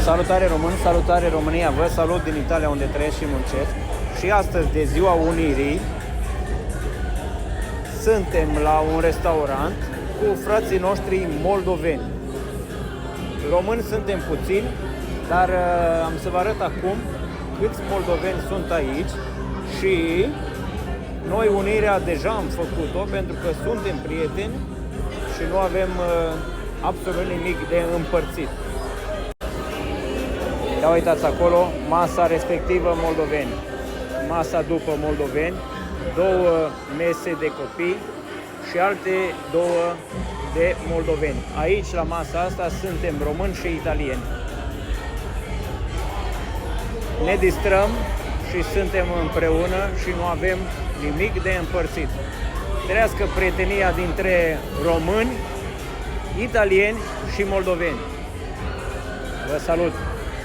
Salutare români, salutare România, vă salut din Italia unde trăiesc și muncesc. Și astăzi, de Ziua Unirii, suntem la un restaurant cu frații noștri moldoveni. Români suntem puțini, dar am să vă arăt acum câți moldoveni sunt aici și noi unirea deja am făcut-o pentru că suntem prieteni și nu avem absolut nimic de împărțit. Ia uitați acolo, masa respectivă moldoveni, masa după moldoveni, două mese de copii și alte două de moldoveni. Aici, la masa asta, suntem români și italieni. Ne distrăm și suntem împreună și nu avem nimic de împărțit. Trăiască prietenia dintre români, italieni și moldoveni. Vă salut!